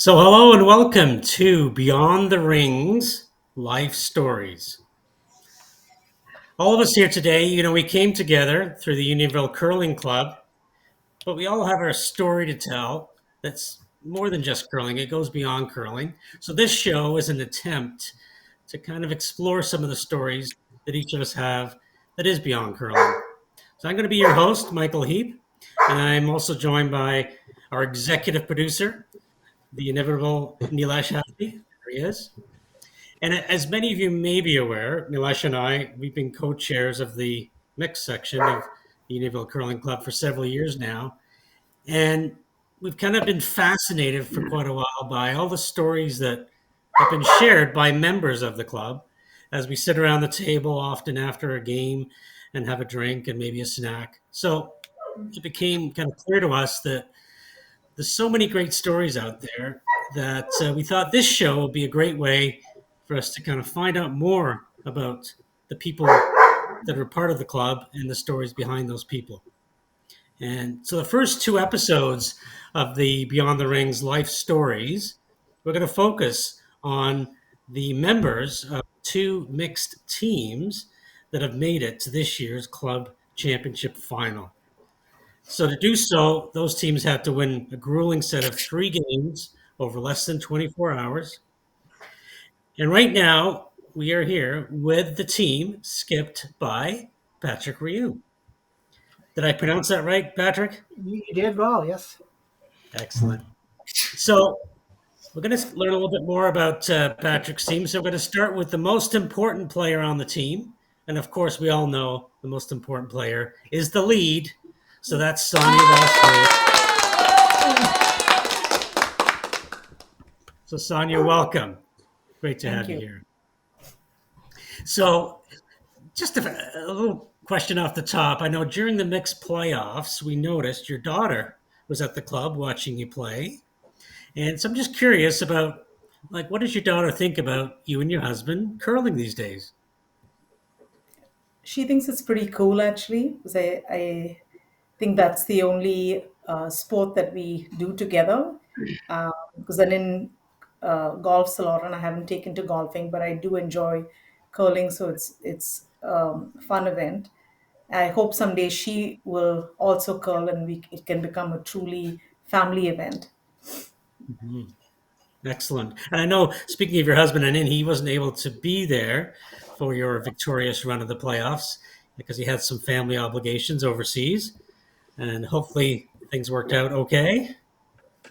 So, hello and welcome to Beyond the Rings Life Stories. All of us here today, we came together through the Unionville Curling Club, but we all have our story to tell that's more than just curling, it goes beyond curling. So, this show is an attempt to kind of explore some of the stories that each of us have that is beyond curling. So, I'm going to be your host, Michael Heap, and I'm also joined by our executive producer, the inevitable Nilesh Hathi. There he is. And as many of you may be aware, Milesh and I, we've been co-chairs of the mixed section of the Unionville Curling Club for several years now. And we've kind of been fascinated for quite a while by all the stories that have been shared by members of the club as we sit around the table often after a game and have a drink and maybe a snack. So it became kind of clear to us that there's so many great stories out there that we thought this show would be a great way for us to kind of find out more about the people that are part of the club and the stories behind those people. And so the first two episodes of the Beyond the Rings life stories, we're going to focus on the members of two mixed teams that have made it to this year's club championship final. So to do so, those teams had to win a grueling set of three games over less than 24 hours. And right now, we are here with the team skipped by Patrick Rioux. Did I pronounce that right, Patrick? You did well, yes. Excellent. So we're going to learn a little bit more about Patrick's team. So we're going to start with the most important player on the team. And of course, we all know the most important player is the lead. So that's Sonia Vasquez. So Sonia, welcome. Great to Thank have you you. here. So just a little question off the top. I know during the mixed playoffs, we noticed your daughter was at the club watching you play. And so I'm just curious about, like, what does your daughter think about you and your husband curling these days? She thinks it's pretty cool actually, because I think that's the only sport that we do together. Because I'm in golf's a lot, and I haven't taken to golfing, but I do enjoy curling, so it's a fun event. I hope someday she will also curl, and it can become a truly family event. Mhm. Excellent. And I know, speaking of your husband, and he wasn't able to be there for your victorious run of the playoffs because he had some family obligations overseas. And hopefully things worked out okay.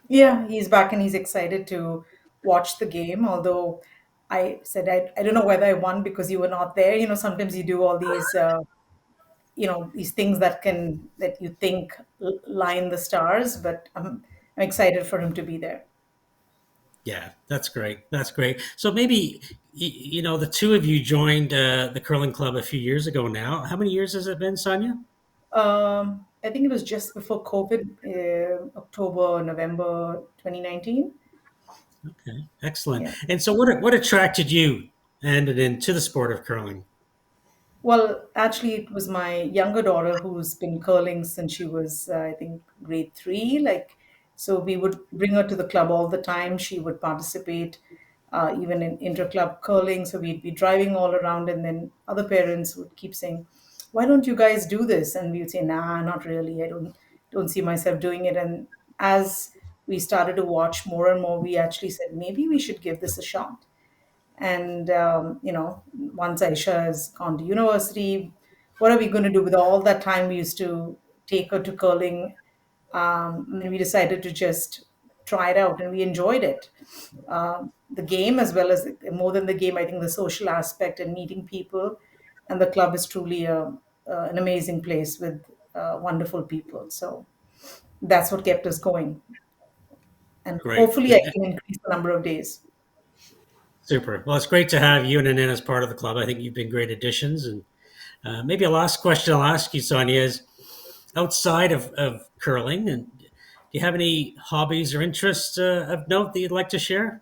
Yeah, he's back and he's excited to watch the game. Although I said I don't know whether I won because you were not there. Sometimes you do all these these things that you think lie in the stars. But I'm excited for him to be there. Yeah, that's great. That's great. So maybe the two of you joined the curling club a few years ago now. How many years has it been, Sonia? I think it was just before COVID, October, November 2019. Okay, excellent. Yeah. And so, what attracted you and into the sport of curling? Well, actually, it was my younger daughter who's been curling since she was, I think, grade three. So we would bring her to the club all the time. She would participate even in inter-club curling. So we'd be driving all around, and then other parents would keep saying, "Why don't you guys do this?" And we would say, "Nah, not really. I don't see myself doing it." And as we started to watch more and more, we actually said, maybe we should give this a shot. And once Aisha has gone to university, what are we going to do with all that time we used to take her to curling? And we decided to just try it out, and we enjoyed it. The game, as well as more than the game, I think the social aspect and meeting people, and the club is truly an amazing place with wonderful people. So that's what kept us going, and Great. hopefully I can increase the number of days. Super. Well, it's great to have you and Anin as part of the club. I think you've been great additions. And maybe a last question I'll ask you, Sonia, is outside of curling, and do you have any hobbies or interests of note that you'd like to share?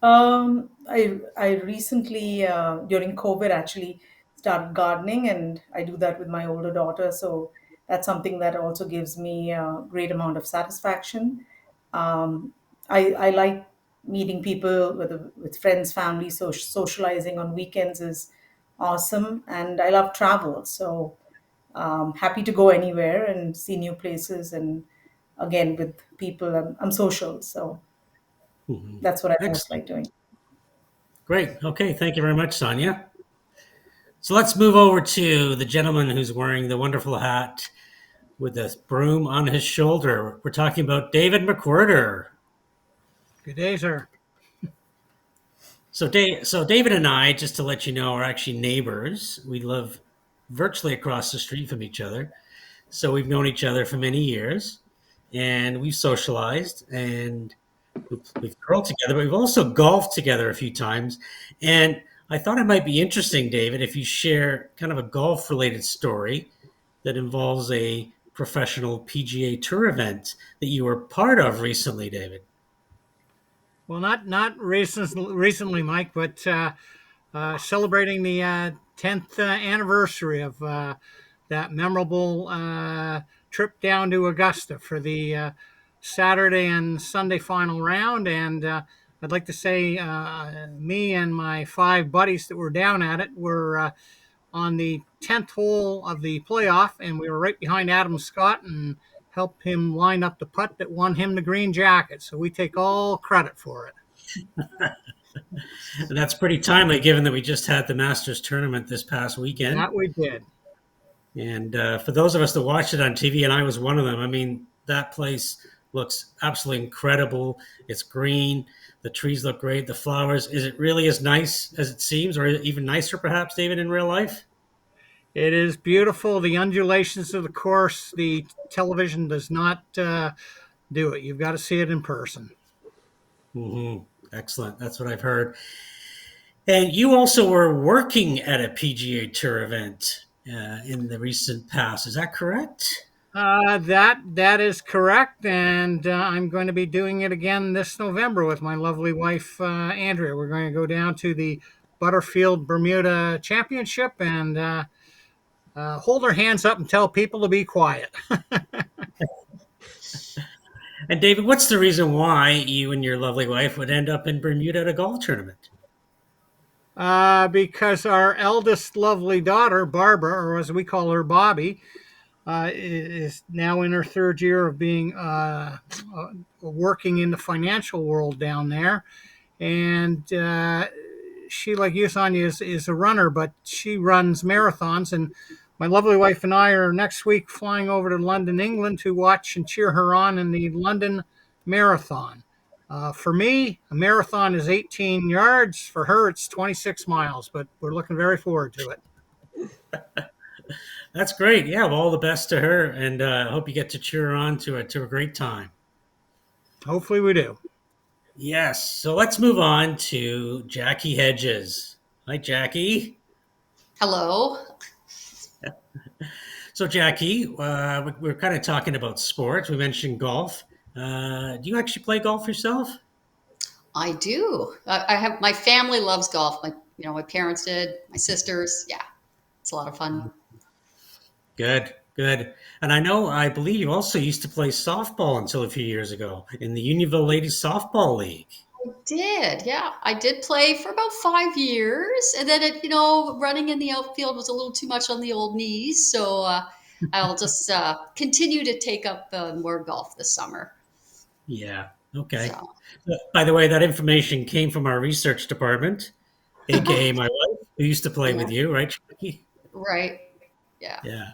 I recently during COVID actually started gardening, and I do that with my older daughter. So that's something that also gives me a great amount of satisfaction. Um, I like meeting people with friends, family, socializing on weekends is awesome, and I love travel. So happy to go anywhere and see new places, and again with people, I'm social, so Mhm. that's what I most Excellent. like doing. Great. Okay. Thank you very much, Sonia. So let's move over to the gentleman who's wearing the wonderful hat with the broom on his shoulder. We're talking about David McWhirter. Good day, sir. So David and I, just to let you know, are actually neighbors. We live virtually across the street from each other. So we've known each other for many years, and we've socialized, and we've curled together, but we've also golfed together a few times. And I thought it might be interesting, David, if you share kind of a golf related story that involves a professional PGA Tour event that you were part of recently, David. Well, not recently, Mike, but celebrating the 10th anniversary of that memorable trip down to Augusta for the Saturday and Sunday final round. And I'd like to say me and my five buddies that were down at it were on the 10th hole of the playoff, and we were right behind Adam Scott and helped him line up the putt that won him the green jacket. So we take all credit for it. And that's pretty timely given that we just had the Masters tournament this past weekend. That we did. And for those of us that watched it on TV, and I was one of them, I mean, that place looks absolutely incredible. It's green. The trees look great. The flowers. Is it really as nice as it seems, or even nicer, perhaps, David, in real life? It is beautiful. The undulations of the course, the television does not do it. You've got to see it in person. Excellent. That's what I've heard. And you also were working at a PGA Tour event in the recent past. Is that correct? That is correct, and I'm going to be doing it again this November with my lovely wife Andrea. We're going to go down to the Butterfield Bermuda Championship and hold our hands up and tell people to be quiet. And David, what's the reason why you and your lovely wife would end up in Bermuda at a golf tournament? Because our eldest lovely daughter, Barbara, or as we call her, Bobby, is now in her third year of being working in the financial world down there. And she, like you, Sonia, is a runner, but she runs marathons. And my lovely wife and I are next week flying over to London, England to watch and cheer her on in the London Marathon. For me, a marathon is 18 yards. For her, it's 26 miles, but we're looking very forward to it. That's great. Yeah, well, all the best to her, and I hope you get to cheer her on to a great time. Hopefully, we do. Yes. So let's move on to Jackie Hedges. Hi, Jackie. Hello. So, Jackie, we're kind of talking about sports. We mentioned golf. Do you actually play golf yourself? I do. I have my family loves golf. My parents did. My sisters. Yeah, it's a lot of fun. Good, good. And I believe you also used to play softball until a few years ago in the Unionville Ladies Softball League. I did. Yeah, I did play for about 5 years, and then running in the outfield was a little too much on the old knees. So I'll just continue to take up more golf this summer. Yeah. Okay. So By the way, that information came from our research department, aka my wife, who used to play yeah, with you, right, Jackie? right. Yeah. Yeah.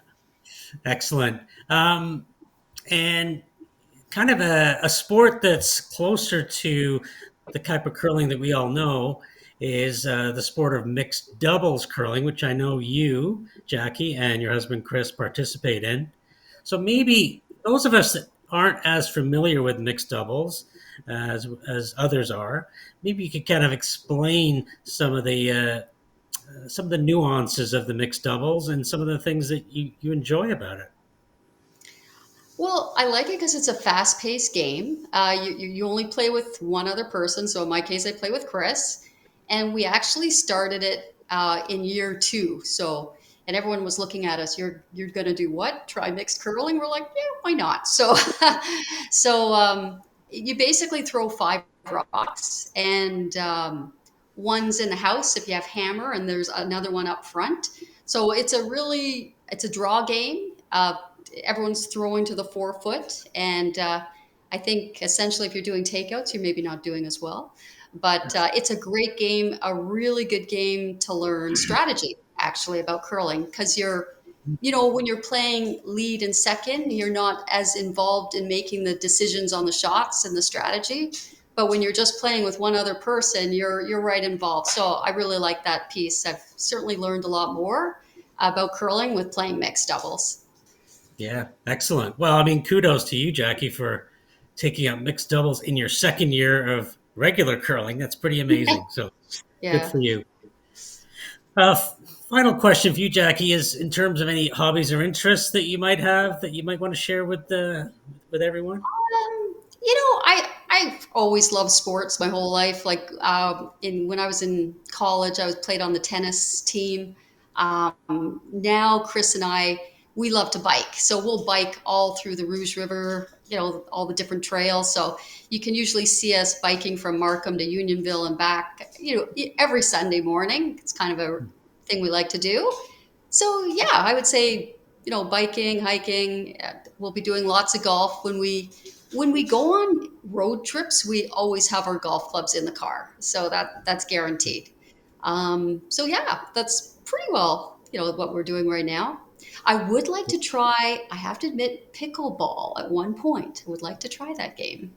Excellent. And kind of a sport that's closer to the type of curling that we all know is the sport of mixed doubles curling, which I know you, Jackie, and your husband Chris participate in. So maybe those of us that aren't as familiar with mixed doubles as others are, maybe you could kind of explain some of the nuances of the mixed doubles and some of the things that you enjoy about it. Well, I like it because it's a fast-paced game. You only play with one other person. So in my case, I play with Chris, and we actually started it in year two. So and everyone was looking at us. You're going to do what? Try mixed curling? We're like, yeah, why not? So you basically throw 5 rocks, and one's in the house if you have hammer, and there's another one up front. So it's a draw game. Everyone's throwing to the 4 foot, and I think essentially if you're doing takeouts, you're maybe not doing as well. But it's a great game, a really good game to learn strategy actually about curling, because when you're playing lead and second, you're not as involved in making the decisions on the shots and the strategy. But when you're just playing with one other person, you're right involved. So I really like that piece. I've certainly learned a lot more about curling with playing mixed doubles. Yeah, excellent. Well, I mean, kudos to you, Jackie, for taking up mixed doubles in your second year of regular curling. That's pretty amazing. So good Yeah. for you. Final question for you, Jackie, is in terms of any hobbies or interests that you might have that you might want to share with everyone. I've always loved sports my whole life. Like in when I was in college, I was played on the tennis team. Now Chris and we love to bike, so we'll bike all through the Rouge River. All the different trails. So you can usually see us biking from Markham to Unionville and back. Every Sunday morning. It's kind of a thing we like to do. So yeah, I would say biking, hiking. We'll be doing lots of golf when we go on road trips. We always have our golf clubs in the car, so that's guaranteed. So yeah, that's pretty well what we're doing right now. I would like to try. I have to admit, pickleball at one point. I would like to try that game.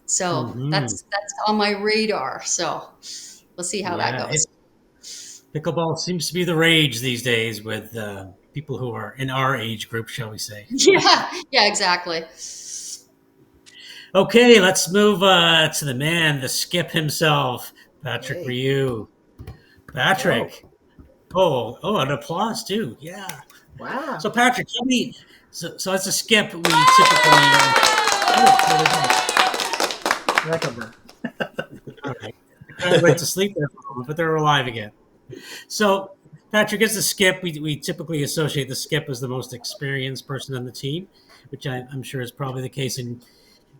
So Hmm. that's on my radar. So we'll see how that Yeah, goes. pickleball seems to be the rage these days with people who are in our age group, shall we say. Yeah, yeah, exactly. Okay, let's move to the man, the skip himself, Patrick Hey, Rioux. hello. Patrick. Oh, an applause too. Yeah. Wow. So, Patrick, tell me. So as a skip, we typically. Oh, there they go. Recover. All right. The crowd went to sleep there for a moment, but they're alive again. So, Patrick, as the skip, we typically associate the skip as the most experienced person on the team, which I'm sure is probably the case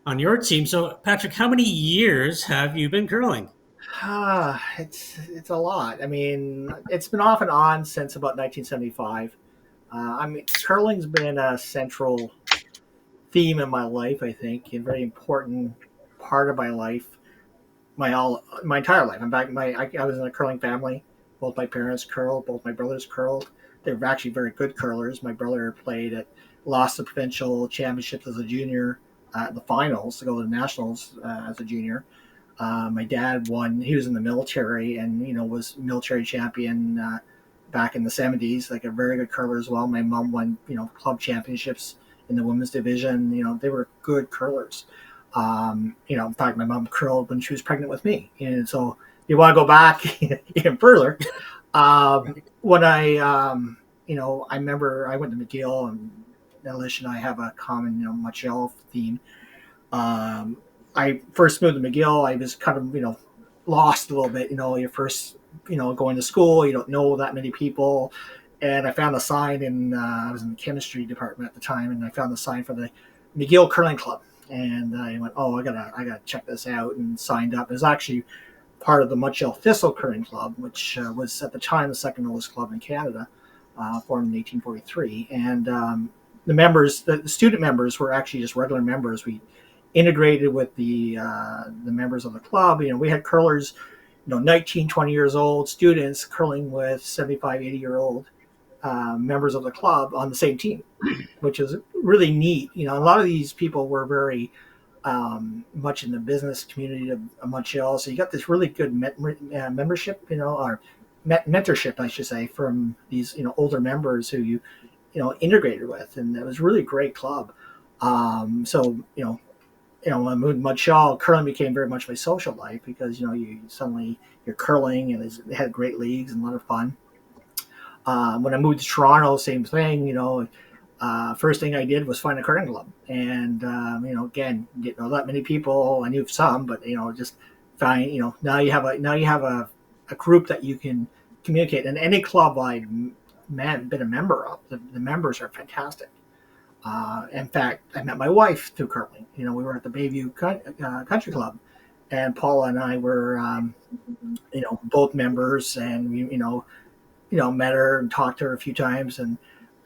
on your team. So, Patrick, how many years have you been curling? It's a lot. I mean, it's been off and on since about 1975. I mean, curling's been a central theme in my life. I think a very important part of my life, my entire life. I was in a curling family. Both my parents curled. Both my brothers curled. They were actually very good curlers. My brother lost the provincial championships as a junior, the finals to go to the nationals as a junior. My dad won. He was in the military and was military champion back in the 70s, like a very good curler as well. My mom won club championships in the women's division. They were good curlers. In fact, my mom curled when she was pregnant with me, and so you want to go back even further. When I remember I went to McGill, and Elish and I have a common Montreal theme. um, I first moved to McGill. I was kind of, lost a little bit. You're first, going to school. You don't know that many people. And I found a sign I was in the chemistry department at the time, and I found the sign for the McGill Curling Club. And I went, oh, I gotta check this out, and signed up. It was actually part of the Montreal Thistle Curling Club, which was at the time the second oldest club in Canada, formed in 1843. And the student members were actually just regular members. We integrated with the members of the club. We had curlers, 19, 20 years old students curling with 75, 80-year-old members of the club on the same team, which is really neat. A lot of these people were very much in the business community of Montreal. So you got this really good membership, or mentorship, I should say, from these, older members who integrated with. And it was really a great club. So, when I moved to Montreal, curling became very much my social life because you're curling, and it had great leagues and a lot of fun. When I moved to Toronto, same thing. First thing I did was find a curling club, and again, didn't know that many people. I knew some, but just find. Now you have a group that you can communicate. And any club I've been a member of, the members are fantastic. In fact, I met my wife through curling. We were at the Bayview Country Club, and Paula and I were, both members, and met her and talked to her a few times, and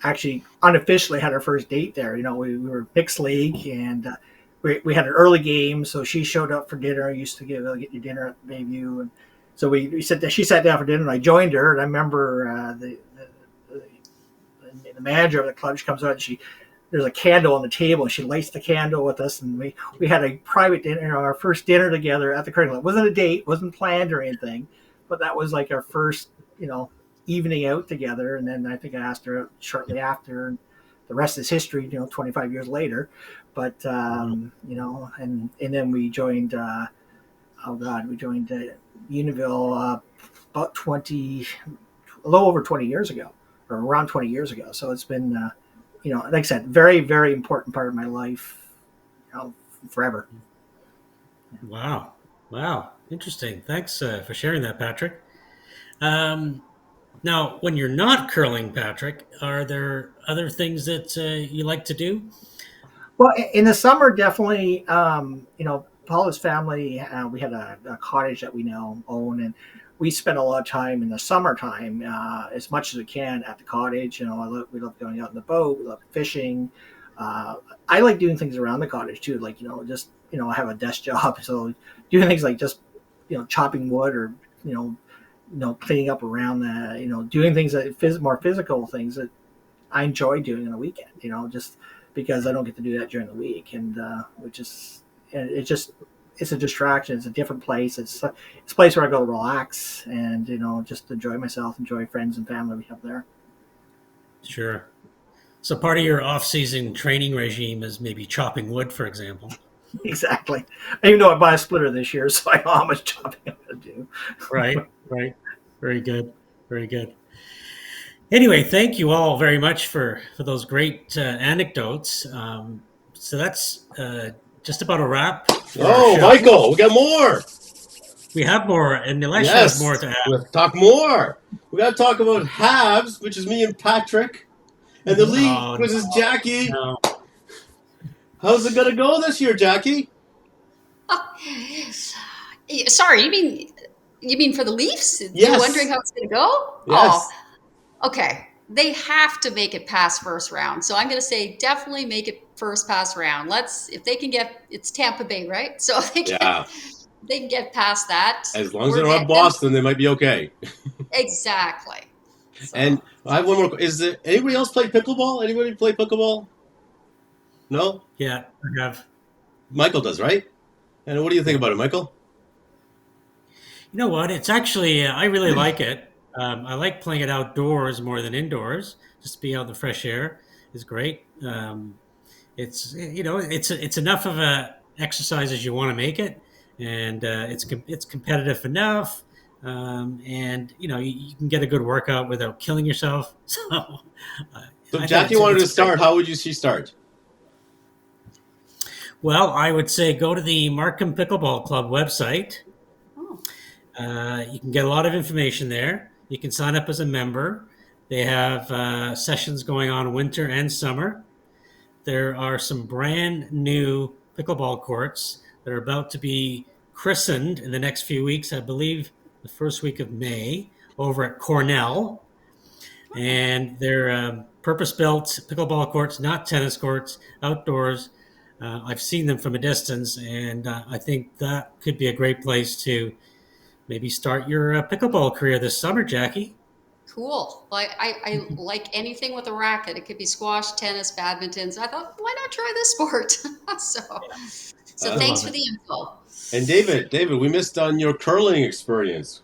actually unofficially had our first date there. We were mixed league, and we had an early game, so she showed up for dinner. I used to get you dinner at Bayview, and so she sat down for dinner, and I joined her. And I remember the manager of the club, she comes out, and there's a candle on the table, and she lights the candle with us, and we had a private dinner, our first dinner together at the curling club. It wasn't a date, wasn't planned or anything, but that was like our first, evening out together. And then I think I asked her out shortly after, and the rest is history, 25 years later. But and then we joined. We joined Unionville about a little over 20 years ago, or around 20 years ago. So it's been, like I said, very, very important part of my life, forever. Wow. Wow. Interesting. Thanks for sharing that, Patrick. Um, Now, when you're not curling, Patrick, are there other things that you like to do? Well, in the summer, definitely, Paula's family, we had a cottage that we now own, and we spend a lot of time in the summertime, as much as we can at the cottage. We love going out in the boat, we love fishing. I like doing things around the cottage too, like, just, I have a desk job. So doing things like just, chopping wood, or, cleaning up around doing things that more physical things that I enjoy doing on the weekend, just because I don't get to do that during the week. And it's a distraction. It's a different place. It's a place where I go to relax and, just enjoy myself, enjoy friends and family we have there. Sure. So part of your off-season training regime is maybe chopping wood, for example. Exactly. Even though I buy a splitter this year, so I know how much chopping I'm going to do. Right. Right. Very good. Very good. Anyway, thank you all very much for those great anecdotes. So that's just about a wrap for our Oh, show. Michael, we got more. We have more, and Elisha has more Yes, to add. we'll talk more. We got to talk about halves, which is me and Patrick, and the league, Oh, which is Jackie. no. How's it gonna go this year, Jackie? Sorry, you mean for the Leafs? You're Yes. wondering how it's going to go? Yes. Oh, okay. They have to make it past first round. So I'm going to say definitely make it first pass round. If they can get, it's Tampa Bay, right? So if Yeah. they can get past that. As long as they're not Boston, they might be okay. Exactly. So, And I have one more. Is there anybody else play pickleball? Anybody play pickleball? No? Yeah, I have. Michael does, right? And what do you think Yeah. about it, Michael? You know what? It's actually, I really like it. I like playing it outdoors more than indoors. Just to be out in the fresh air is great. It's enough of a exercise as you want to make it, and it's competitive enough, and you can get a good workout without killing yourself. So, So I think Jackie wanted it's to a great. start. How would she start? Well, I would say go to the Markham Pickleball Club website. oh, You can get a lot of information there. You can sign up as a member. They have sessions going on winter and summer. There are some brand new pickleball courts that are about to be christened in the next few weeks. I believe the first week of May over at Cornell. And they're purpose-built pickleball courts, not tennis courts, outdoors. I've seen them from a distance, and I think that could be a great place to maybe start your pickleball career this summer, Jackie. cool. I like anything with a racket. It could be squash, tennis, badminton. So I thought, why not try this sport? so I thanks love for it. the info. And David, we missed on your curling experience.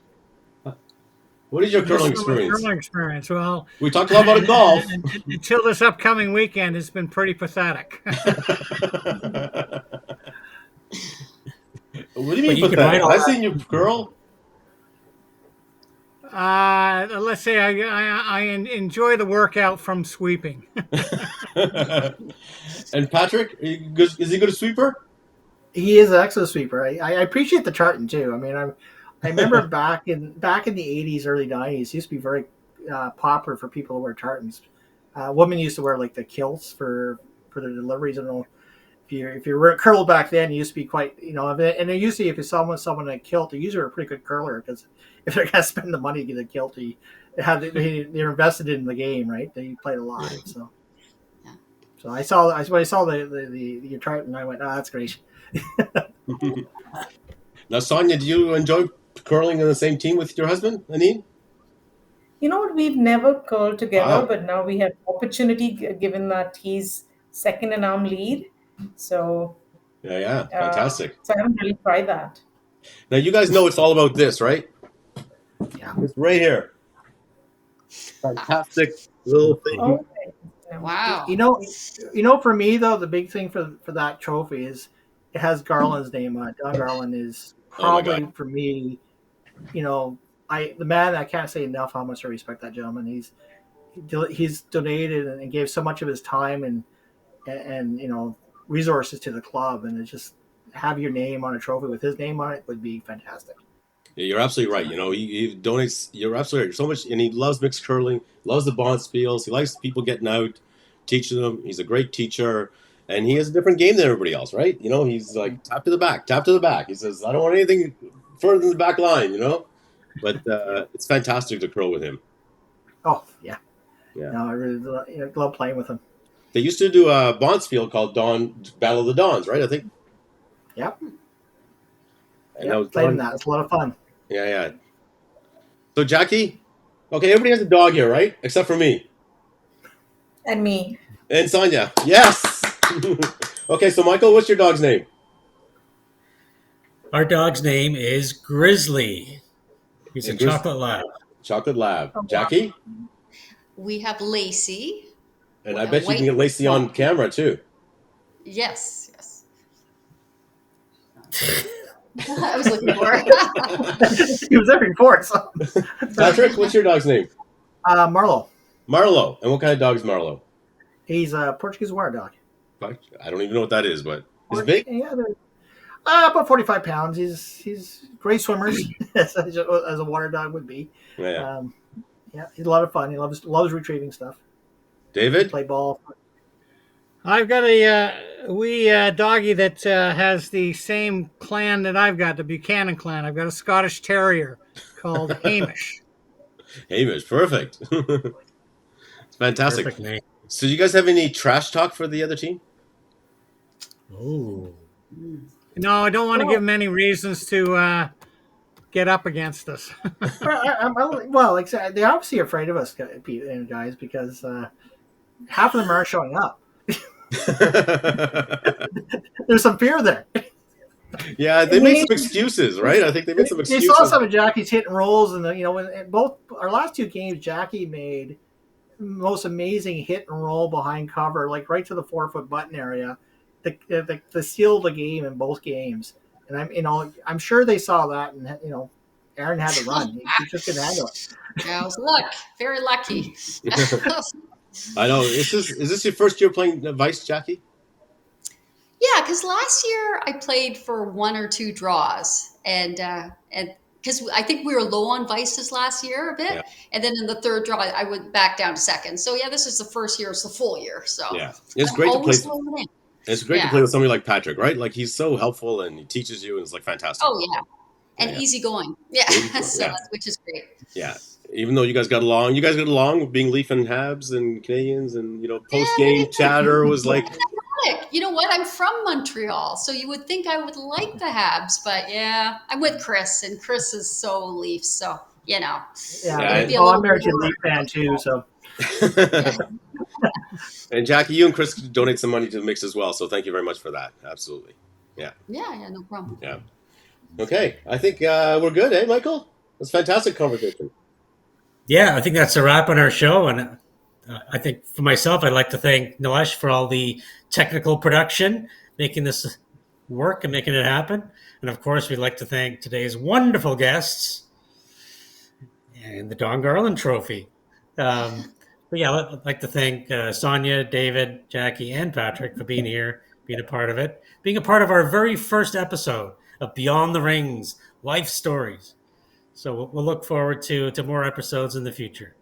What is your curling Just from my experience? curling experience. Well, We talked a lot about golf. until this upcoming weekend, it's been pretty pathetic. What do you But mean you could write pathetic? all I've that. seen you curl. Let's say I enjoy the workout from sweeping. And Patrick, is he good a sweeper? He is an excellent sweeper. I appreciate the tartan too. I mean, I remember back in the '80s, early '90s, it used to be very popular for people to wear tartans. Women used to wear like the kilts for for their deliveries. I don't know if you were curled back then, you used to be quite, and then usually if you saw someone in a kilt, they usually were a pretty good curler because if they're gonna spend the money to get a kilt, they're invested in the game, right? They played a lot, so. Yeah. So when I saw the chart, and I went, "Oh, that's great." Now, Sonia, do you enjoy curling in the same team with your husband, Anine? You know what? We've never curled together, Wow. but now we have opportunity given that he's second in arm lead. So, Yeah, yeah. uh, Fantastic. so I haven't really tried that. Now, you guys know it's all about this, right? Yeah. It's right here. Fantastic little thing. Oh, no. You Wow. know, for me though, the big thing for that trophy is it has Garland's name on it. Don Garland is Oh, my God. probably for me, the man. I can't say enough how much I respect that gentleman. He's donated and gave so much of his time and resources to the club, and it's just have your name on a trophy with his name on it would be fantastic. Yeah, you're absolutely right. He donates. You're absolutely right. So much, and he loves mixed curling. Loves the bond spiels. He likes people getting out, teaching them. He's a great teacher, and he has a different game than everybody else, right? He's like tap to the back, tap to the back. He says, "I don't want anything further than the back line," But Yeah. it's fantastic to curl with him. Oh yeah. Yeah. No, I really love playing with him. They used to do a Bonspiel called Dawn Battle of the Dawns, right? I think. Yep. And that was Played in Dawn. that. It's a lot of fun. Yeah, yeah. So Jackie, okay, everybody has a dog here, right? Except for me And me. and Sonia. Yes. Okay, so Michael, what's your dog's name? Our dog's name is Grizzly. He's a And Gris- chocolate lab. Chocolate Lab. Oh, wow. Jackie, We have Lacey, and I a bet you can white. get Lacey on camera too. Yes, yes. I was looking for it. He was there before. So. Patrick, what's your dog's name? Marlo. Marlo. And what kind of dog is Marlo? He's a Portuguese water dog. I don't even know what that is, but is it big? Yeah, about 45 pounds. He's great swimmers, as a water dog would be. Yeah, yeah. Yeah, he's a lot of fun. He loves retrieving stuff. David? Play ball. I've got a wee doggy that has the same clan that I've got, the Buchanan clan. I've got a Scottish Terrier called Hamish. Hamish, perfect. It's fantastic. Perfect name. So, do you guys have any trash talk for the other team? Oh. No, I don't want to Well- give them any reasons to get up against us. Well, like I said, they're obviously afraid of us, guys, because half of them aren't showing up. There's some fear there. Yeah, they made some excuses, right? I think they made some They excuses. saw some of Jackie's hit and rolls, and in both our last two games, Jackie made most amazing hit and roll behind cover, like right to the 4-foot button area, the seal of the game in both games. And I'm sure they saw that, and Aaron had to run. He just couldn't handle it. Yeah, I was very lucky. I know. Is this your first year playing Vice, Jackie? Yeah, because last year I played for one or two draws, and because I think we were low on vices last year a bit, Yeah. and then in the third draw I went back down to second. So yeah, this is the first year; it's the full year. So Yeah, it's I'm great to play. always learning. It's great to Yeah. play with somebody like Patrick, right? Like he's so helpful and he teaches you, and it's like fantastic. Oh yeah, and Yeah. easygoing. Yeah, Easygoing, so yeah. which is great. Yeah. Even though you guys got along with being Leaf and Habs and Canadians, and post game chatter was like, You know what? I'm from Montreal, so you would think I would like the Habs, but yeah, I'm with Chris, and Chris is so Leafs, so Yeah, it'd be a I'm little married to a more- Leaf fan too, so And Jackie, you and Chris donate some money to the mix as well, so thank you very much for that. Absolutely. yeah, no problem. Yeah. Okay, I think we're good, eh, Michael? That's a fantastic conversation. Yeah, I think that's a wrap on our show. And I think for myself, I'd like to thank Nilesh for all the technical production, making this work and making it happen. And of course, we'd like to thank today's wonderful guests and the Don Garland Trophy. But yeah, I'd like to thank Sonia, David, Jackie, and Patrick for being here, being a part of it, being a part of our very first episode of Beyond the Rings, Life Stories. So we'll look forward to more episodes in the future.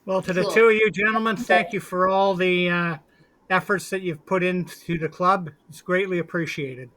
Well, to the Cool. two of you gentlemen, thank you for all the efforts that you've put into the club. It's greatly appreciated.